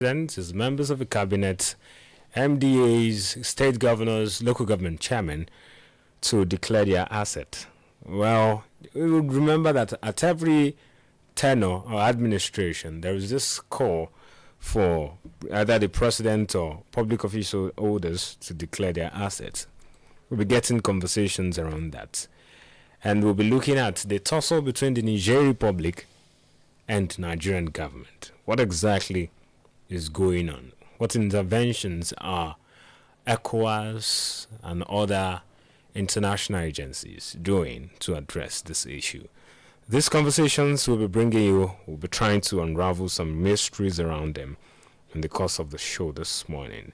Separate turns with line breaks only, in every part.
His members of the cabinet, MDAs, state governors, local government chairmen to declare their asset. Well, we would remember that at every tenure or administration, there is this call for either the president or public official holders to declare their assets. We'll be getting conversations around that. And we'll be looking at the tussle between the Niger Republic and Nigerian government. What exactly is going on? What interventions are ECOWAS and other international agencies doing to address this issue? These conversations we'll be trying to unravel some mysteries around them in the course of the show this morning.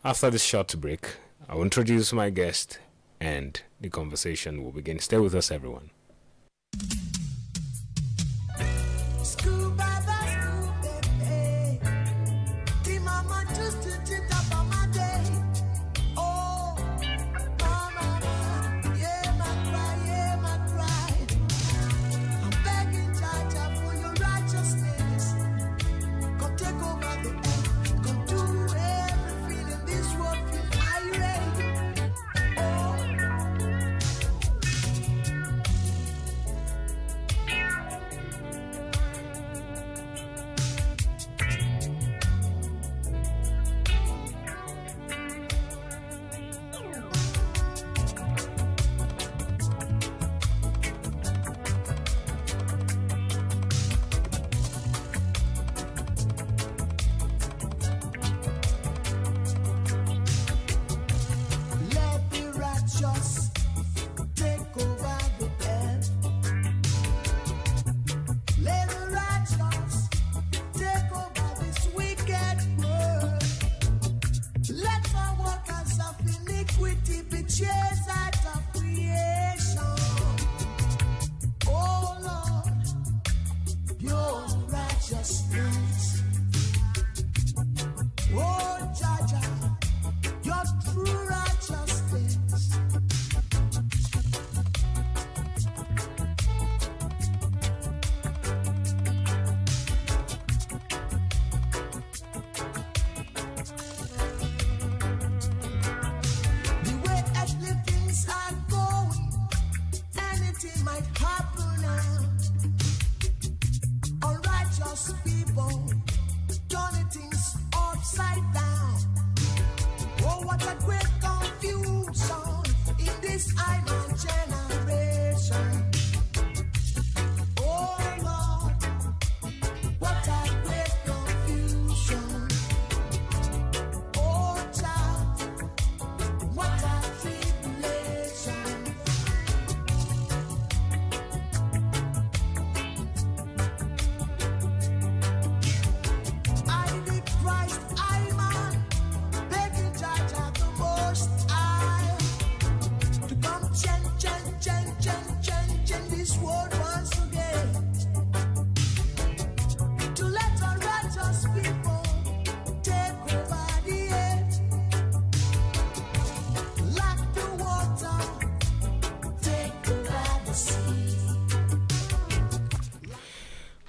After this short break, I will introduce my guest and the conversation will begin. Stay with us, everyone.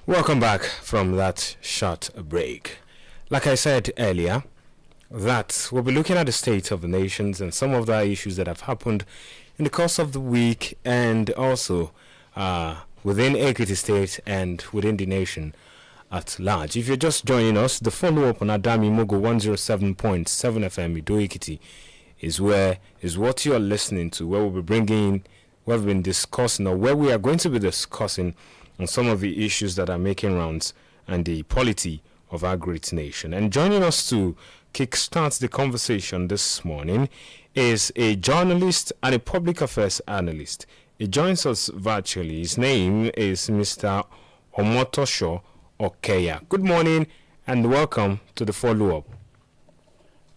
Welcome back from that short break. Like I said earlier, that we'll be looking at the state of the nations and some of the issues that have happened in the course of the week, and also within Ekiti State and within the nation at large. If you're just joining us, the follow-up on Adamimogo 107.7 FM Ido Ekiti is what you are listening to, where we'll be bringing, where we've been discussing, or where we are going to be discussing on some of the issues that are making rounds and the polity of our great nation. And joining us to kickstart the conversation this morning is a journalist and a public affairs analyst. He joins us virtually. His name is Mr. Omotosho Okeya. Good morning and welcome to the follow-up.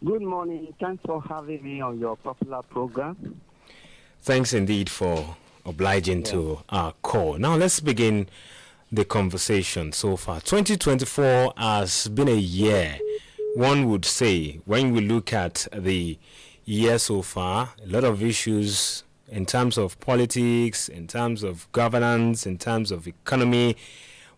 Good morning. Thanks for having me on your popular program.
Thanks indeed for obliging to our call. Now let's begin the conversation so far. 2024 has been a year, one would say, when we look at the year so far, a lot of issues in terms of politics, in terms of governance, in terms of economy.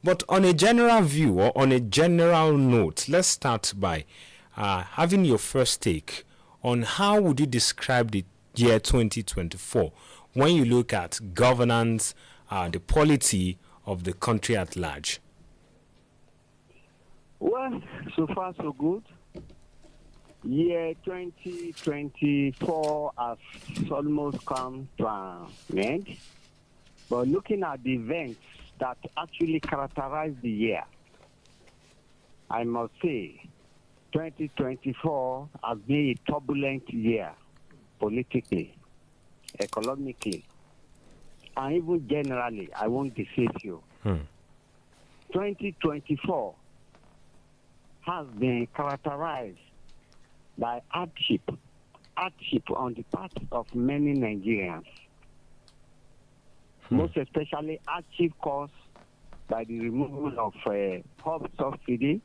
But on a general view or on a general note, let's start by having your first take on how would you describe the year 2024 when you look at governance, the polity of the country at large.
Well, so far so good. Year 2024 has almost come to an end. But looking at the events that actually characterize the year, I must say 2024 has been a turbulent year politically, economically, and even generally. I won't deceive you. 2024 has been characterized by hardship on the part of many Nigerians. Most especially hardship caused by the removal of hub subsidy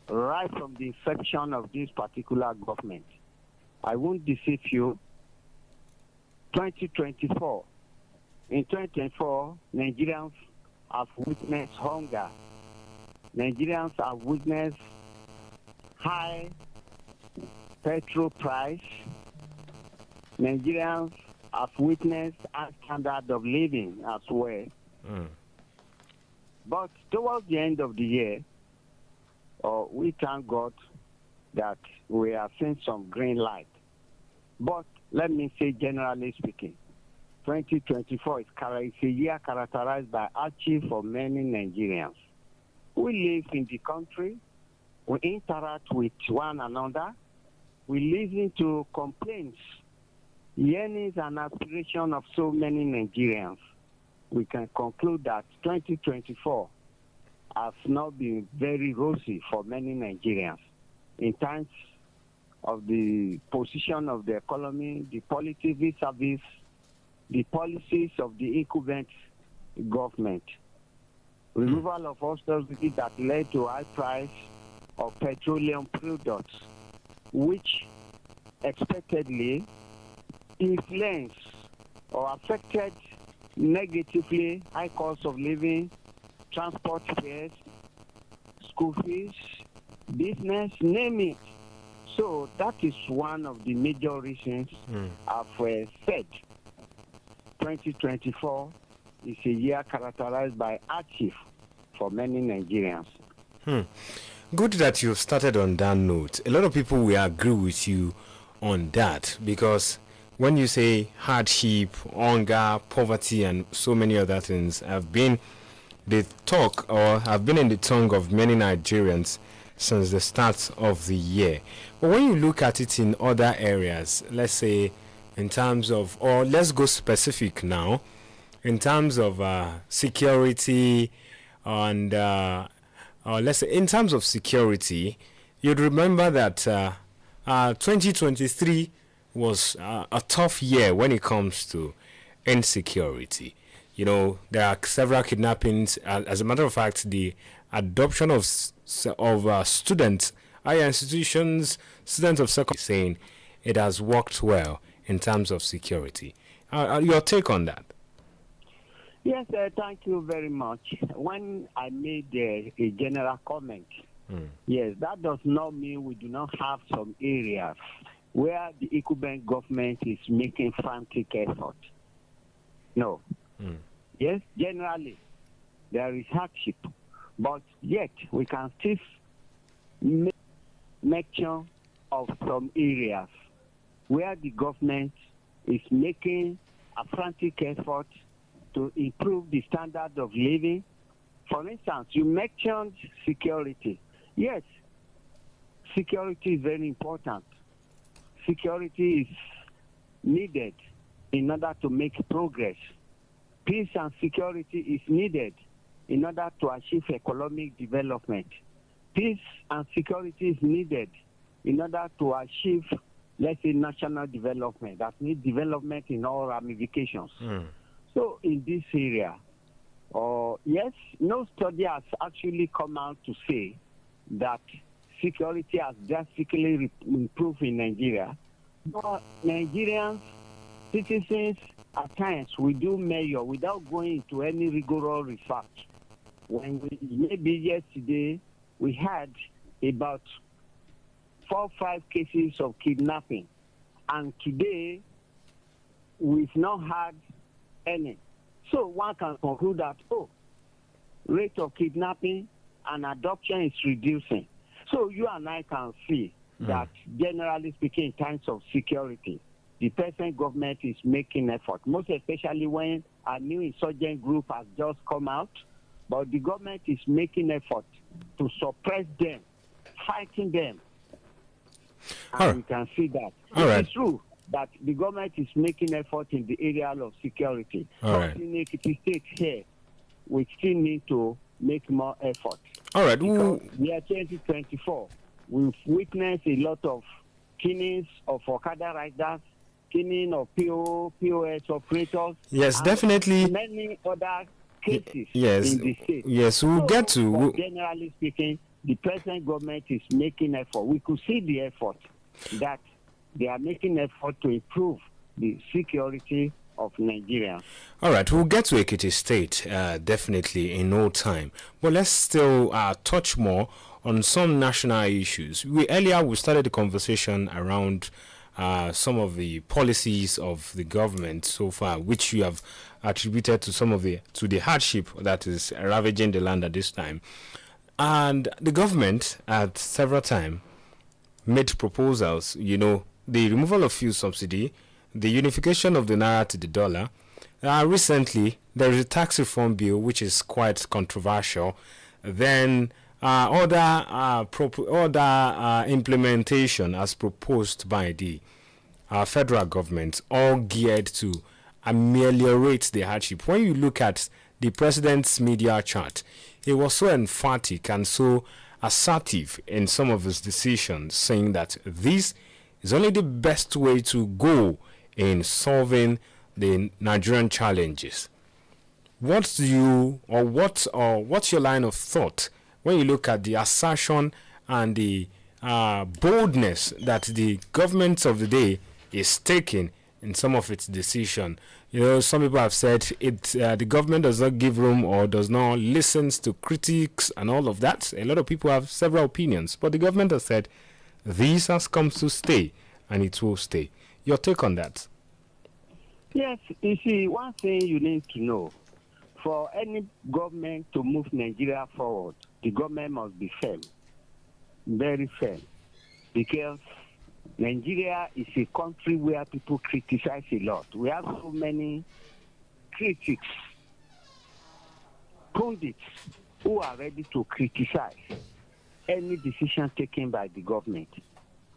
right from the inception of this particular government. I won't deceive you. 2024. In 2024, Nigerians have witnessed hunger. Nigerians have witnessed high petrol price. Nigerians have witnessed a standard of living as well. But towards the end of the year, we thank God that we have seen some green light. But let me say, generally speaking, 2024 is a year characterized by hardship for many Nigerians. We live in the country, we interact with one another, we listen to complaints, yearnings and aspirations of so many Nigerians. We can conclude that 2024 has not been very rosy for many Nigerians in terms of the position of the economy, the policy vis-a-vis the policies of the incumbent government. Removal of all subsidies that led to high price of petroleum products, which expectedly influenced or affected negatively high cost of living, transport fares, school fees, business, name it. So that is one of the major reasons I've said 2024 is a year characterized by hardship for many Nigerians.
Good that you've started on that note. A lot of people will agree with you on that, because when you say hardship, hunger, poverty, and so many other things have been the talk or have been in the tongue of many Nigerians since the start of the year. But when you look at it in other areas, let's say in terms of, or let's go specific now, in terms of security and let's say in terms of security, you'd remember that 2023 was a tough year when it comes to insecurity. You know, there are several kidnappings. As a matter of fact, the adoption of students, higher institutions, students of secondary, saying it has worked well in terms of security. Your take on that?
Yes, thank you very much. When I made a general comment, yes, that does not mean we do not have some areas where the incumbent government is making frantic effort. No. Yes, generally, there is hardship, but yet we can still make mention of some areas where the government is making a frantic effort to improve the standard of living. For instance, you mentioned security. Yes, security is very important. Security is needed in order to make progress. Peace and security is needed in order to achieve economic development. Peace and security is needed in order to achieve, let's say, national development. That means development in all ramifications. So in this area, yes, no study has actually come out to say that security has drastically improved in Nigeria. But Nigerians, citizens, at times we do measure without going into any rigorous research. Maybe yesterday we had about 4 or 5 cases of kidnapping, and today we've not had any. So one can conclude that, rate of kidnapping and adoption is reducing. So you and I can see that, generally speaking, in terms of security, the present government is making effort, most especially when a new insurgent group has just come out. But the government is making effort to suppress them, fighting them. And we can see that. It's true that the government is making effort in the area of security. But in Ekiti State here, we still need to make more effort.
All right.
Because year 2024, we've witnessed a lot of killings of Okada riders, killing of POS operators.
Yes, definitely.
Many other cases
in
the state.
Yes, we'll get to.
Generally speaking, the present government is making effort. We could see the effort that they are making effort to improve the security of Nigeria.
All right, we'll get to Ekiti State definitely in no time. But let's still touch more on some national issues. Earlier we started the conversation around some of the policies of the government so far, which you have attributed to to the hardship that is ravaging the land at this time. And the government at several times made proposals, the removal of fuel subsidy, the unification of the naira to the dollar. Recently, there is a tax reform bill which is quite controversial. Then other implementation as proposed by the federal government, all geared to ameliorate the hardship. When you look at the president's media chart, he was so emphatic and so assertive in some of his decisions, saying that this is only the best way to go in solving the Nigerian challenges. What's your line of thought when you look at the assertion and the boldness that the government of the day is taking in some of its decision? Some people have said the government does not give room or does not listen to critics and all of that. A lot of people have several opinions, but the government has said this has come to stay and it will stay. Your take on that?
Yes, you see, one thing you need to know, for any government to move Nigeria forward, the government must be firm, very firm, because Nigeria is a country where people criticize a lot. We have so many critics, pundits, who are ready to criticize any decision taken by the government.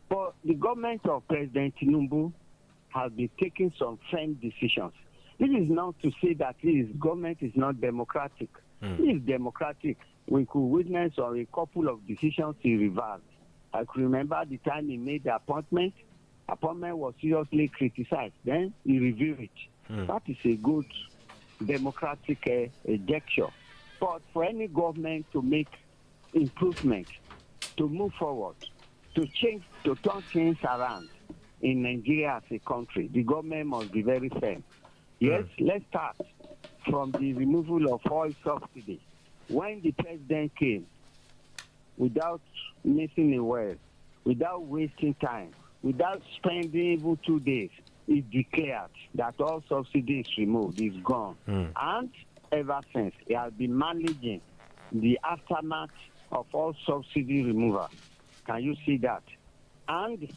But the government of President Tinubu has been taking some firm decisions. This is not to say that his government is not democratic. It is democratic. We could witness on a couple of decisions he reversed. I could remember the time he made the appointment. Appointment was seriously criticized. Then he reviewed it. That is a good democratic gesture. But for any government to make improvement, to move forward, to change, to turn things around in Nigeria as a country, the government must be very firm. Yes, let's start from the removal of oil subsidy. When the president came, without missing a word, without wasting time, without spending even 2 days, he declared that all subsidy is removed, is gone. And ever since, he has been managing the aftermath of all subsidy removal. Can you see that? And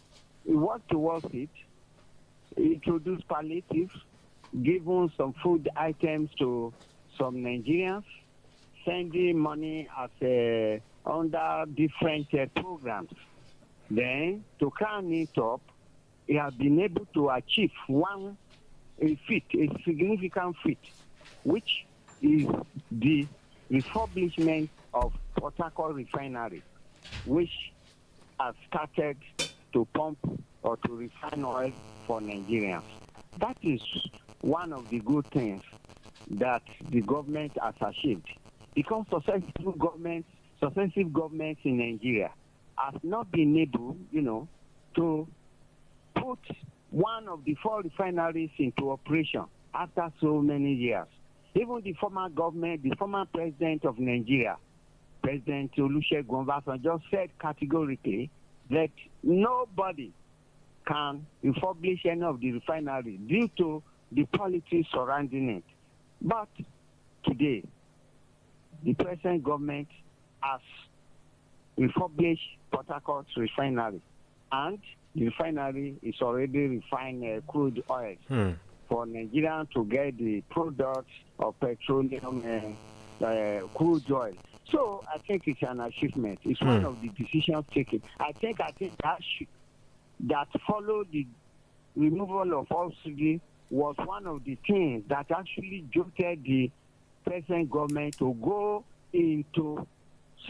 he worked towards it. He introduced palliatives, given some food items to some Nigerians, sending money as under different programs. Then, to crown it up, he has been able to achieve a significant feat, which is the refurbishment of Port Harcourt refinery, which has started to pump or to refine oil for Nigerians. That is one of the good things that the government has achieved, because successive governments in Nigeria have not been able, to put one of the 4 refineries into operation after so many years. Even the former government, the former president of Nigeria, President Olusegun Obasanjo, just said categorically that nobody can refurbish any of the refinery due to the politics surrounding it. But today, the present government has refurbished Port Harcourt refinery, and the refinery is already refined crude oil for Nigerians to get the products of petroleum and crude oil. So I think it's an achievement. It's one of the decisions taken. I think that followed the removal of subsidy was one of the things that actually jolted the present government to go into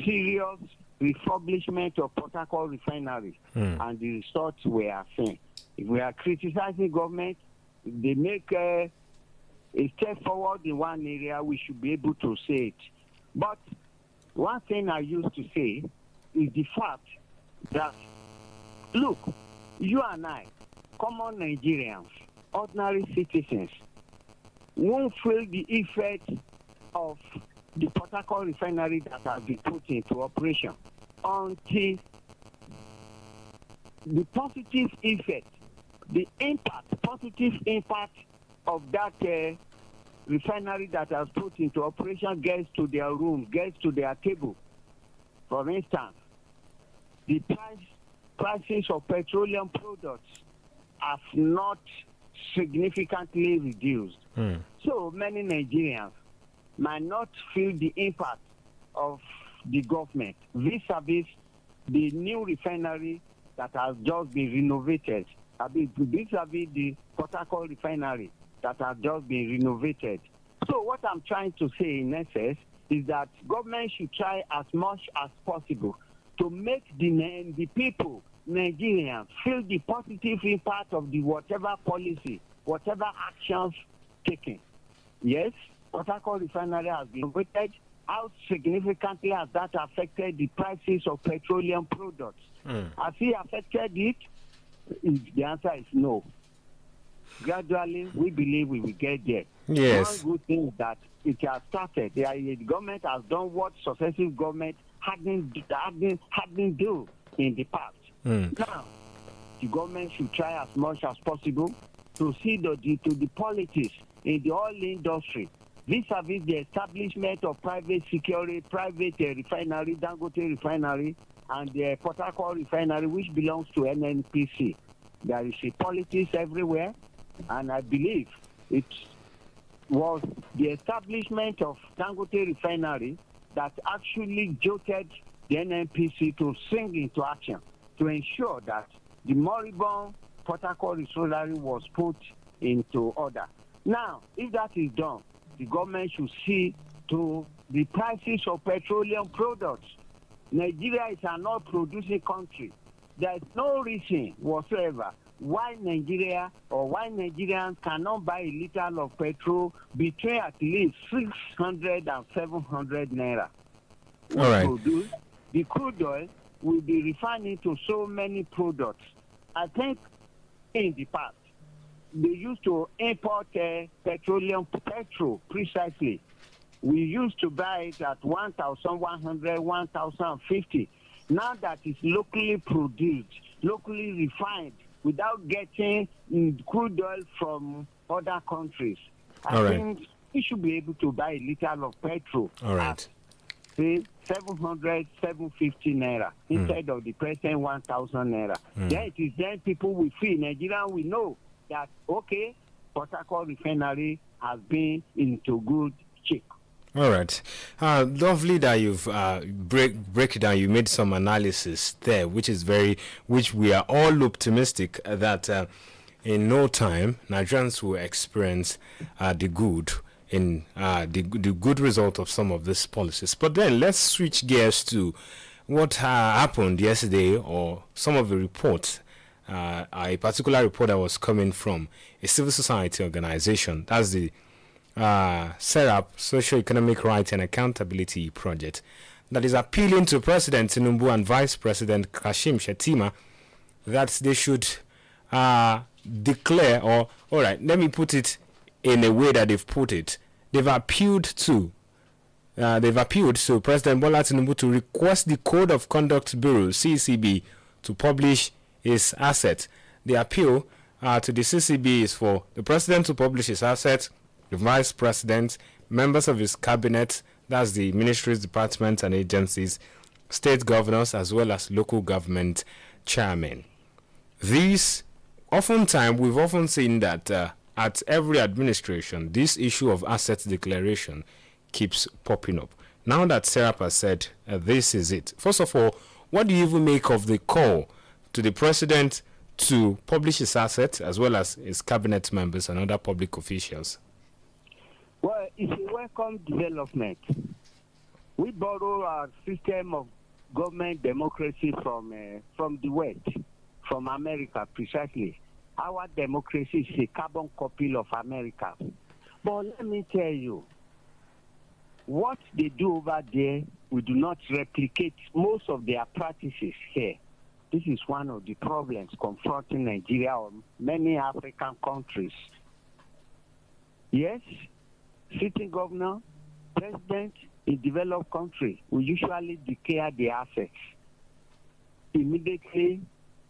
serious refurbishment of Port Harcourt refinery, and the results we are seeing. If we are criticizing government, if they make a step forward in one area, we should be able to say it. But one thing I used to say is the fact that, look, you and I, common Nigerians, ordinary citizens, won't feel the effect of the Port Harcourt refinery that has been put into operation until the positive effect, the positive impact of that refinery that has put into operation gets to their rooms, gets to their table. For instance, the prices of petroleum products have not significantly reduced. So many Nigerians might not feel the impact of the government vis-a-vis the new refinery that has just been renovated, vis-a-vis the Port Harcourt refinery that has just been renovated. So what I'm trying to say in essence is that government should try as much as possible to make the people, Nigerians, feel the positive impact of the whatever policy, whatever actions taken. Yes, Port Harcourt refinery has been renovated. How significantly has that affected the prices of petroleum products? Has it affected it? The answer is no. Gradually, we believe we will get there.
Yes.
One good thing is that it has started. The government has done what successive government hadn't do in the past. Now, the government should try as much as possible to see to the politics in the oil industry, vis-a-vis the establishment of private refinery, Dangote refinery, and the Port Harcourt refinery, which belongs to NNPC. There is a politics everywhere, and I believe it was the establishment of Dangote refinery that actually jolted the NNPC to sing into action to ensure that the moribund Port Harcourt refinery was put into order. Now, if that is done, the government should see to the prices of petroleum products. Nigeria is an oil-producing country. There is no reason whatsoever why Nigeria or why Nigerians cannot buy a liter of petrol between at least 600 and 700 naira.
All right.
The crude oil will be refined into so many products. I think in the past, they used to import petrol precisely. We used to buy it at 1,100, 1,050. Now that it's locally produced, locally refined, without getting crude oil from other countries, I think we should be able to buy a liter of petrol at, say, 700, 750 naira instead of the present 1,000 naira. Then it is then people will feel, Nigeria will know that, okay, Port Harcourt refinery has been into good shape.
All right. Lovely that you've break it down. You made some analysis there, which we are all optimistic that in no time Nigerians will experience the good in the good result of some of these policies. But then let's switch gears to what happened yesterday, or some of the reports. A particular report that was coming from a civil society organization. That's the SERAP, Socio-Economic Rights and Accountability Project, that is appealing to President Tinubu and Vice President Kashim Shettima that they should declare, or all right, let me put it in a way that they've put it, they've appealed to President Bola Tinubu to request the Code of Conduct Bureau (CCB) to publish his assets. The appeal to the CCB is for the president to publish his assets, the vice president, members of his cabinet, that's the ministries, departments, and agencies, state governors, as well as local government chairmen. These, oftentimes, we've often seen that at every administration, this issue of assets declaration keeps popping up. Now that Serap has said this is it, first of all, what do you even make of the call to the president to publish his assets as well as his cabinet members and other public officials?
Well, it's a welcome development. We borrow our system of government democracy from the West, from America precisely. Our democracy is a carbon copy of America. But let me tell you, what they do over there, we do not replicate most of their practices here. This is one of the problems confronting Nigeria or many African countries. Yes, sitting governor, president in developed country will usually declare their assets immediately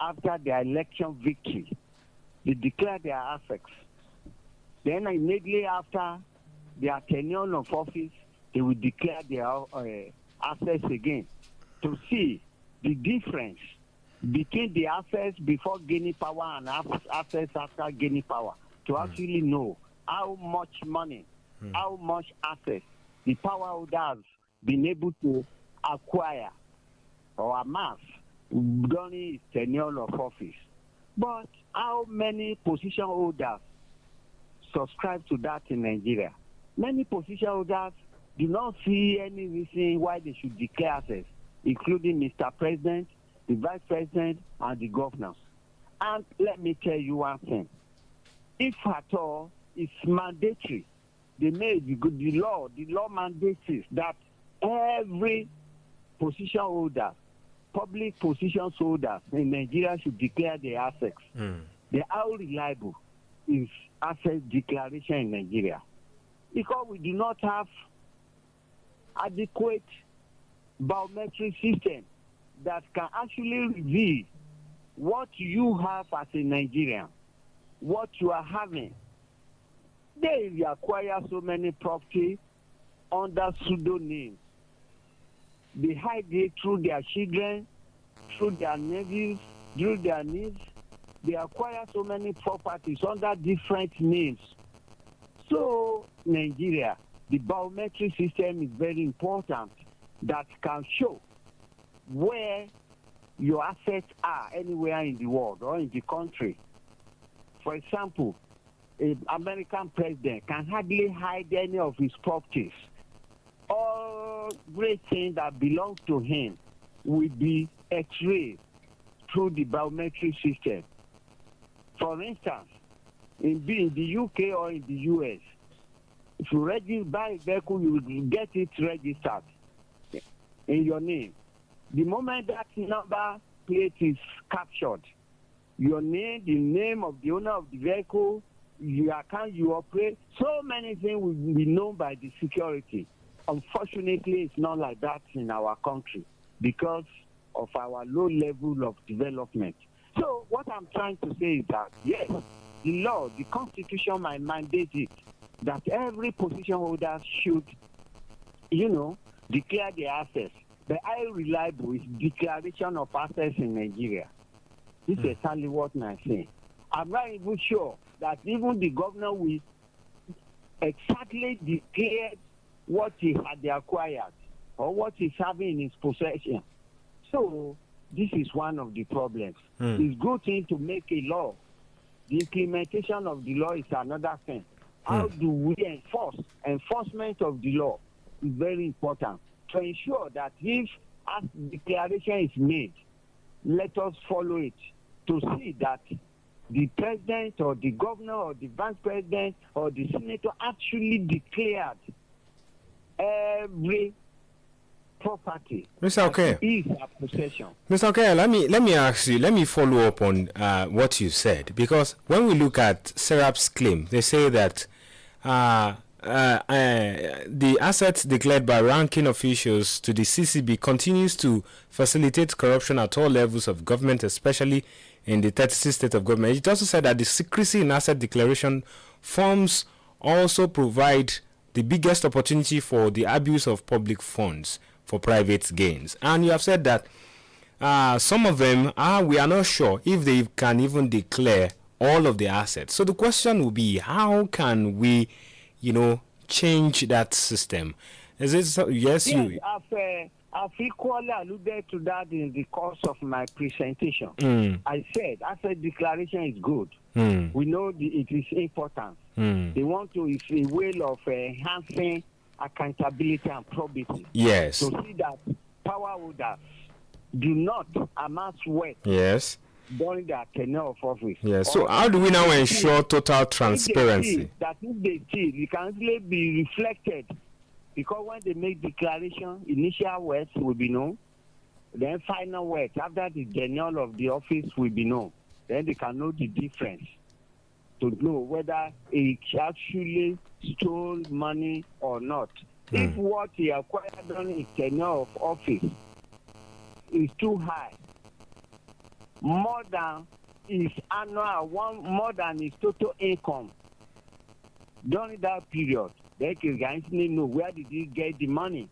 after their election victory. They declare their assets. Then immediately after their tenure of office, they will declare their assets again to see the difference between the assets before gaining power and assets after gaining power, to actually know how much money, how much assets the power holder has been able to acquire or amass during his tenure of office. But how many position holders subscribe to that in Nigeria? Many position holders do not see any reason why they should declare assets, including Mr. President, the Vice President, and the governors. And let me tell you one thing. If at all it's mandatory, they made the law mandates that every position holder, public position holders in Nigeria should declare their assets. How reliable is asset declaration in Nigeria? Because we do not have adequate biometric system that can actually reveal what you have as a Nigerian, what you are having. They acquire so many property under pseudonyms. They hide it through their children, through their nephews, through their niece. They acquire so many properties under different names. So, Nigeria, the biometric system is very important that can show where your assets are anywhere in the world or in the country. For example, an American president can hardly hide any of his properties. All great things that belong to him will be x-rayed through the biometric system. For instance, in the UK or in the US, if you buy a vehicle, you will get it registered in your name. The moment that number plate is captured, your name, the name of the owner of the vehicle, your account you operate, so many things will be known by the security. Unfortunately, it's not like that in our country because of our low level of development. So what I'm trying to say is that, yes, the law, the constitution might mandate it, that every position holder should, declare their assets. But how reliable is declaration of assets in Nigeria? This is exactly what I'm saying. I'm not even sure that even the governor will exactly declare what he had acquired or what he's having in his possession. So this is one of the problems. It's good thing to make a law. The implementation of the law is another thing. How do we enforce? Enforcement of the law is very important to ensure that if a declaration is made, let us follow it to see that the president or the governor or the vice president or the senator actually declared every property.
Mr. Okay.
Is a possession.
Mr. Okay, let me ask you, let me follow up on what you said, because when we look at Serap's claim, they say that the assets declared by ranking officials to the CCB continues to facilitate corruption at all levels of government, especially in the 36 state of government. It also said that the secrecy in asset declaration forms also provide the biggest opportunity for the abuse of public funds for private gains. And you have said that some of them we are not sure if they can even declare all of the assets. So the question will be, how can we, change that system? Is it so? Yes, you.
I've equally alluded to that in the course of my presentation. I said asset declaration is good. We know it is important. They want to, it's a way of enhancing accountability and probity.
Yes.
To see that power holders do not amass wealth.
Yes.
During their tenure of office.
Yes. So how do we now ensure total transparency?
That if they see, it can easily be reflected. Because when they make declaration, initial wealth will be known. Then final wealth, after the tenure of the office, will be known. Then they can know the difference to know whether he actually stole money or not. If what he acquired during his tenure of office is too high, more than his annual, more than his total income during that period, they can easily know where did he get the money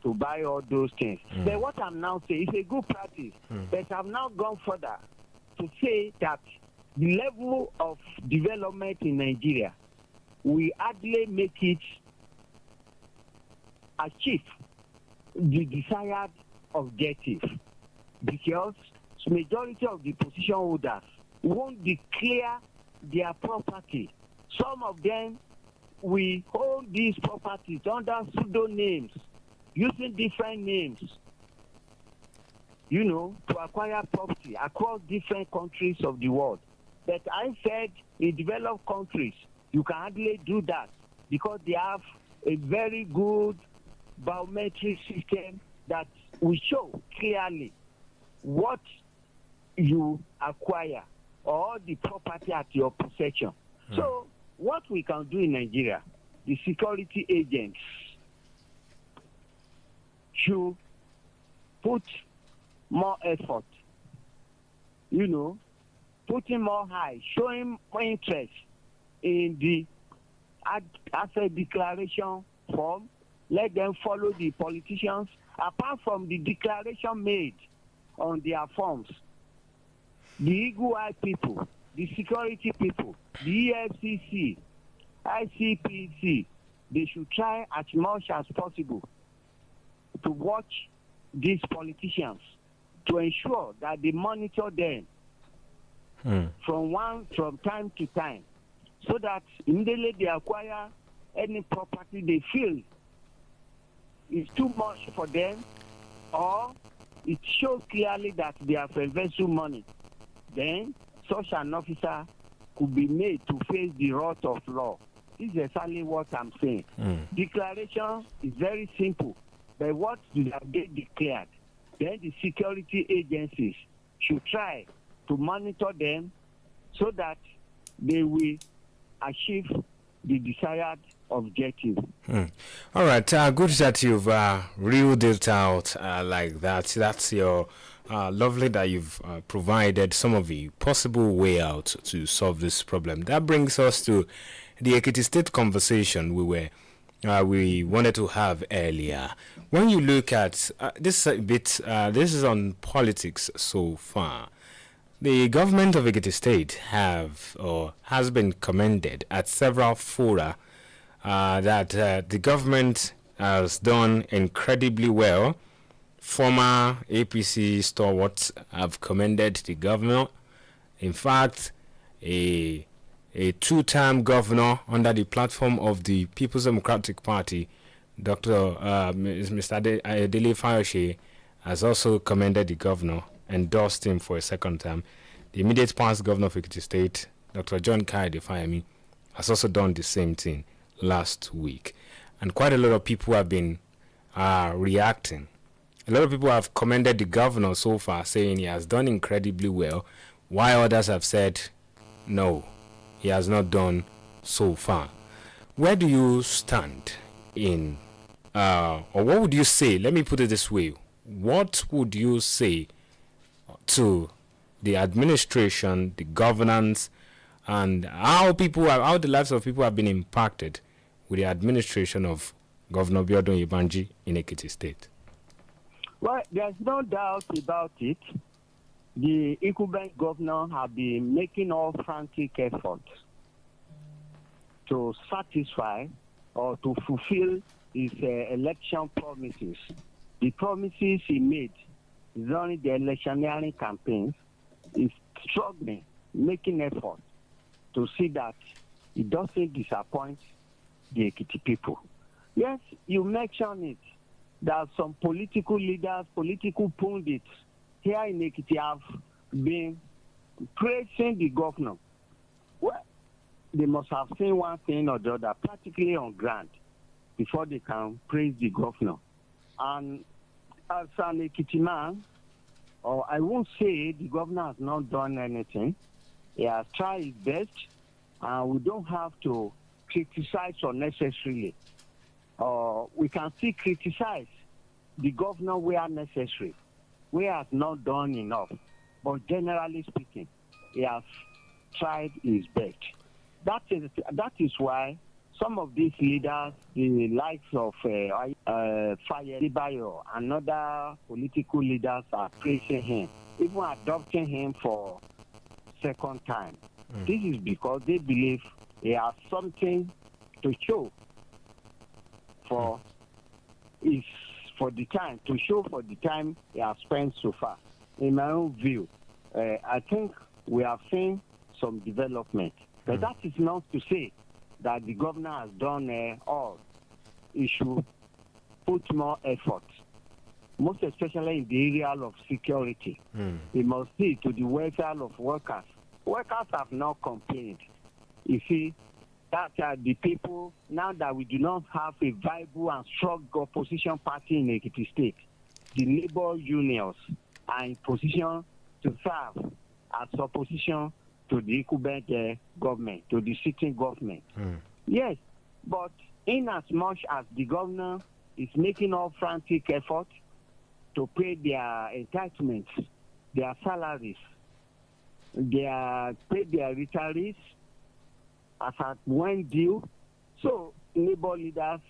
to buy all those things. But what I'm now saying is a good practice. But I've now gone further to say that the level of development in Nigeria, we hardly make it achieve the desired objective, because majority of the position holders won't declare their property. Some of them will hold these properties under pseudonyms, using different names, to acquire property across different countries of the world. But I said in developed countries, you can hardly do that because they have a very good biometric system that will show clearly what you acquire or the property at your possession. So what we can do in Nigeria, the security agents should put more effort, putting more high, showing more interest in the asset declaration form. Let them follow the politicians. Apart from the declaration made on their forms, the Eagle Eye people, the security people, the EFCC, ICPC, they should try as much as possible to watch these politicians to ensure that they monitor them from time to time, so that immediately they acquire any property they feel is too much for them, or it shows clearly that they have invested money, then such an officer could be made to face the wrath of law. This is exactly what I'm saying. Declaration is very simple, but what do they declared? Then the security agencies should try to monitor them so that they will achieve the desired objective.
All right, good that you've reeled it out like that. That's your lovely that you've provided some of the possible way out to solve this problem. That brings us to the Ekiti State conversation we wanted to have earlier. When you look at this a bit, this is on politics so far. The government of Ekiti State has been commended at several fora that the government has done incredibly well. Former APC stalwarts have commended the governor. In fact, a two-term governor under the platform of the People's Democratic Party, Mr. Adele Fayoshe, has also commended the governor, endorsed him for a second term. The immediate past governor of Ekiti State, Dr. John Kayode Fayemi, has also done the same thing last week. And quite a lot of people have been reacting. A lot of people have commended the governor so far, saying he has done incredibly well, while others have said, no, he has not done so far. Where do you stand in, or what would you say? Let me put it this way: what would you say to the administration, the governance, and how the lives of people have been impacted with the administration of Governor Biodun Ibanji in Ekiti State?
Well, there's no doubt about it. The incumbent governor have been making all frantic efforts to satisfy or to fulfill his election promises. The promises he made during the electioneering campaigns is struggling, making effort to see that it doesn't disappoint the Ekiti people. Yes, you mentioned it, that some political leaders, political pundits here in Ekiti have been praising the governor. Well, they must have seen one thing or the other, practically on ground, before they can praise the governor. And as an Ekiti man, or I won't say the governor has not done anything. He has tried his best, and we don't have to criticize unnecessarily. We can still criticize the governor where necessary, where has not done enough. But generally speaking, he has tried his best. That is why some of these leaders, the likes of Faye and other political leaders, are praising him, even adopting him for second time. This is because they believe he has something to show for the time he has spent so far. In my own view, I think we have seen some development, but that is not to say that the governor has done all. He should put more effort, most especially in the area of security. He must see to the welfare of workers. Workers have not complained. You see, that the people, now that we do not have a viable and strong opposition party in Ekiti State, the labor unions are in position to serve as opposition to the incumbent government, to the sitting government. Yes, but in as much as the governor is making all frantic efforts to pay their entitlements, their salaries, pay their retirees as at when due, so labor leaders